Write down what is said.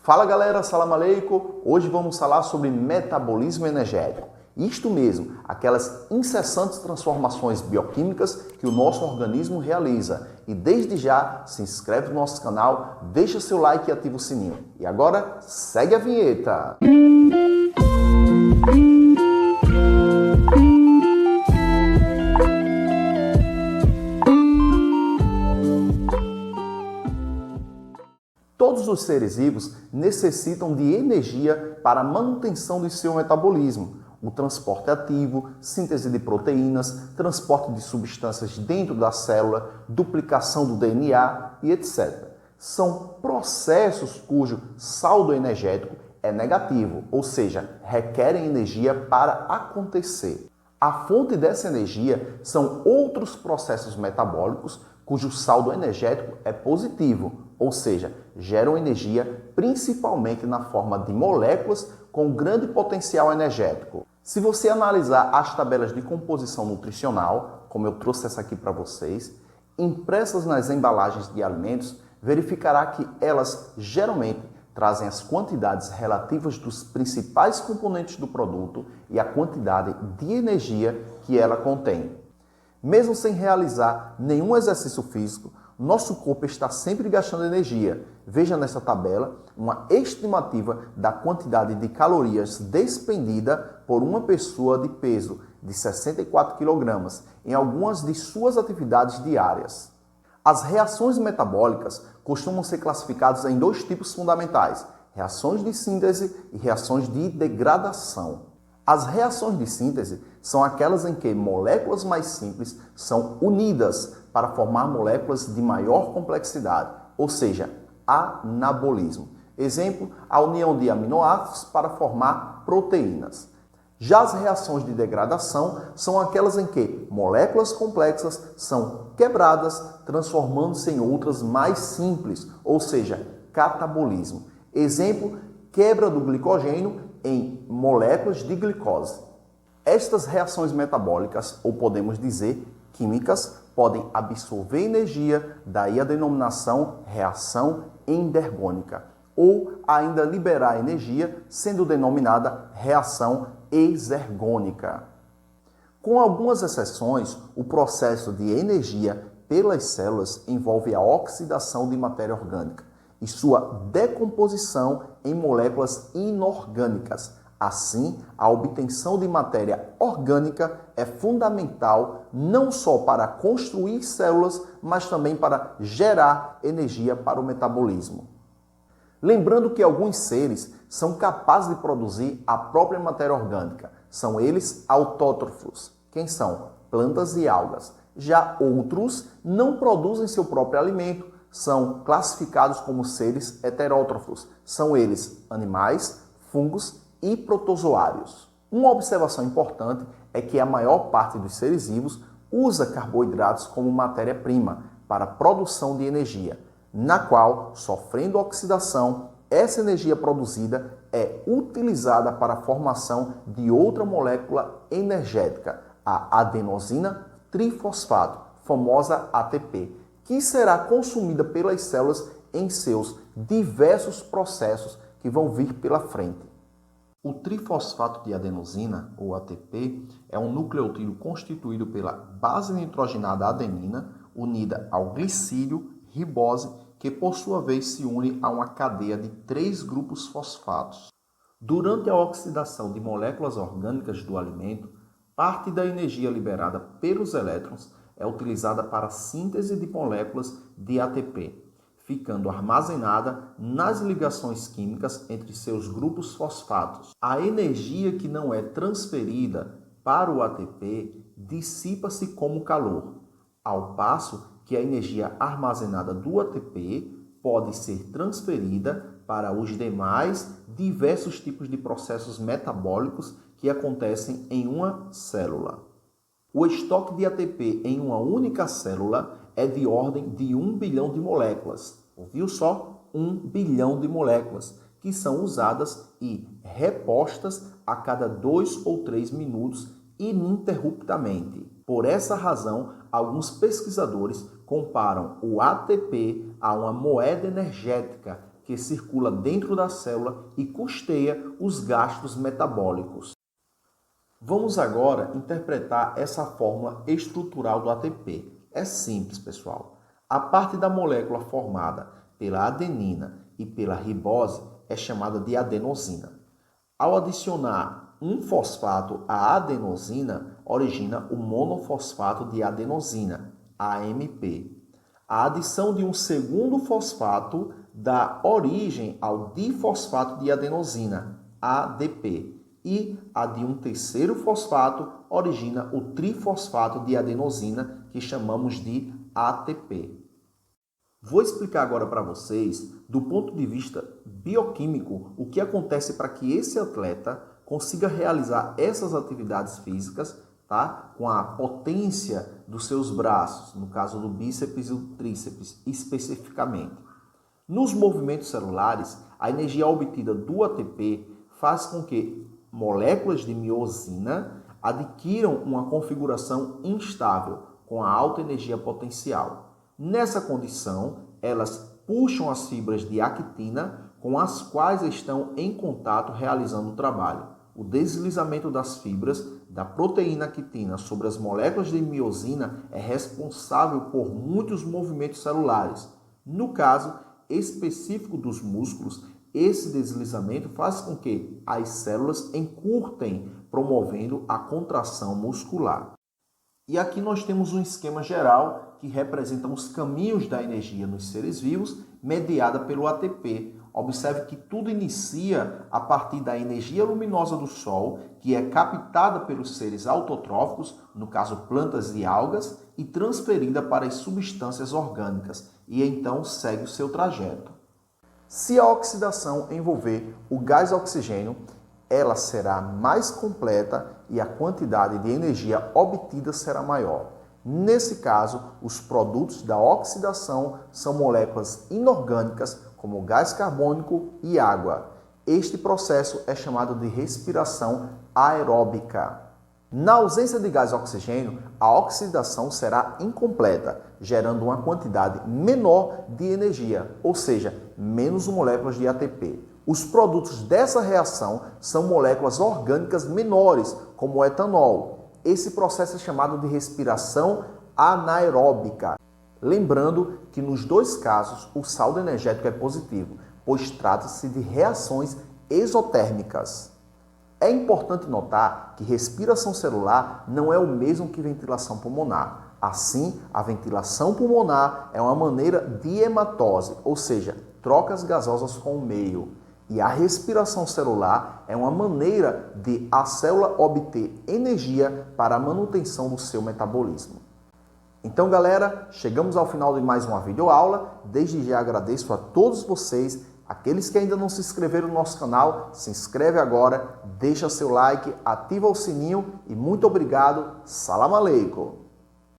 Fala galera, salam aleikum! Hoje vamos falar sobre metabolismo energético. Isto mesmo, aquelas incessantes transformações bioquímicas que o nosso organismo realiza. E desde já, se inscreve no nosso canal, deixa seu like e ativa o sininho. E agora, segue a vinheta! Todos os seres vivos necessitam de energia para a manutenção de seu metabolismo. O transporte ativo, síntese de proteínas, transporte de substâncias dentro da célula, duplicação do DNA e etc. São processos cujo saldo energético é negativo, ou seja, requerem energia para acontecer. A fonte dessa energia são outros processos metabólicos cujo saldo energético é positivo, ou seja, geram energia principalmente na forma de moléculas com grande potencial energético. Se você analisar as tabelas de composição nutricional, como eu trouxe essa aqui para vocês, impressas nas embalagens de alimentos, verificará que elas geralmente trazem as quantidades relativas dos principais componentes do produto e a quantidade de energia que ela contém. Mesmo sem realizar nenhum exercício físico, nosso corpo está sempre gastando energia. Veja nessa tabela uma estimativa da quantidade de calorias despendida por uma pessoa de peso de 64 kg em algumas de suas atividades diárias. As reações metabólicas costumam ser classificadas em dois tipos fundamentais: reações de síntese e reações de degradação. As reações de síntese são aquelas em que moléculas mais simples são unidas para formar moléculas de maior complexidade, ou seja, anabolismo. Exemplo, a união de aminoácidos para formar proteínas. Já as reações de degradação são aquelas em que moléculas complexas são quebradas, transformando-se em outras mais simples, ou seja, catabolismo. Exemplo, quebra do glicogênio em moléculas de glicose. Estas reações metabólicas, ou podemos dizer químicas, podem absorver energia, daí a denominação reação endergônica, ou ainda liberar energia, sendo denominada reação exergônica. Com algumas exceções, o processo de energia pelas células envolve a oxidação de matéria orgânica e sua decomposição em moléculas inorgânicas. Assim, a obtenção de matéria orgânica é fundamental não só para construir células, mas também para gerar energia para o metabolismo. Lembrando que alguns seres são capazes de produzir a própria matéria orgânica. São eles autótrofos. Quem são? Plantas e algas. Já outros não produzem seu próprio alimento, são classificados como seres heterótrofos. São eles animais, fungos e protozoários. Uma observação importante é que a maior parte dos seres vivos usa carboidratos como matéria-prima para a produção de energia, na qual, sofrendo oxidação, essa energia produzida é utilizada para a formação de outra molécula energética, a adenosina trifosfato, famosa ATP, que será consumida pelas células em seus diversos processos que vão vir pela frente. O trifosfato de adenosina, ou ATP, é um nucleotídeo constituído pela base nitrogenada adenina, unida ao glicídio, ribose, que por sua vez se une a uma cadeia de 3 grupos fosfatos. Durante a oxidação de moléculas orgânicas do alimento, parte da energia liberada pelos elétrons é utilizada para a síntese de moléculas de ATP, ficando armazenada nas ligações químicas entre seus grupos fosfatos. A energia que não é transferida para o ATP dissipa-se como calor, ao passo que a energia armazenada do ATP pode ser transferida para os demais diversos tipos de processos metabólicos que acontecem em uma célula. O estoque de ATP em uma única célula é de ordem de 1 bilhão de moléculas. Ouviu só? 1 bilhão de moléculas, que são usadas e repostas a cada 2 ou 3 minutos ininterruptamente. Por essa razão, alguns pesquisadores comparam o ATP a uma moeda energética que circula dentro da célula e custeia os gastos metabólicos. Vamos agora interpretar essa fórmula estrutural do ATP. É simples, pessoal. A parte da molécula formada pela adenina e pela ribose é chamada de adenosina. Ao adicionar um fosfato à adenosina, origina o monofosfato de adenosina, AMP. A adição de um segundo fosfato dá origem ao difosfato de adenosina, ADP. E a de um terceiro fosfato origina o trifosfato de adenosina, que chamamos de ATP. Vou explicar agora para vocês, do ponto de vista bioquímico, o que acontece para que esse atleta consiga realizar essas atividades físicas, tá? Com a potência dos seus braços, no caso do bíceps e do tríceps especificamente. Nos movimentos celulares, a energia obtida do ATP faz com que moléculas de miosina adquiram uma configuração instável, com a alta energia potencial. Nessa condição, elas puxam as fibras de actina com as quais estão em contato realizando o trabalho. O deslizamento das fibras da proteína actina sobre as moléculas de miosina é responsável por muitos movimentos celulares. No caso específico dos músculos, esse deslizamento faz com que as células encurtem, promovendo a contração muscular. E aqui nós temos um esquema geral que representa os caminhos da energia nos seres vivos, mediada pelo ATP. Observe que tudo inicia a partir da energia luminosa do Sol, que é captada pelos seres autotróficos, no caso plantas e algas, e transferida para as substâncias orgânicas, e então segue o seu trajeto. Se a oxidação envolver o gás oxigênio, ela será mais completa e a quantidade de energia obtida será maior. Nesse caso, os produtos da oxidação são moléculas inorgânicas, como gás carbônico e água. Este processo é chamado de respiração aeróbica. Na ausência de gás oxigênio, a oxidação será incompleta, gerando uma quantidade menor de energia, ou seja, menos moléculas de ATP. Os produtos dessa reação são moléculas orgânicas menores, como o etanol. Esse processo é chamado de respiração anaeróbica. Lembrando que nos dois casos o saldo energético é positivo, pois trata-se de reações exotérmicas. É importante notar que respiração celular não é o mesmo que ventilação pulmonar. Assim, a ventilação pulmonar é uma maneira de hematose, ou seja, trocas gasosas com o meio. E a respiração celular é uma maneira de a célula obter energia para a manutenção do seu metabolismo. Então, galera, chegamos ao final de mais uma videoaula. Desde já agradeço a todos vocês. Aqueles que ainda não se inscreveram no nosso canal, se inscreve agora, deixa seu like, ativa o sininho e muito obrigado. Salam aleikum!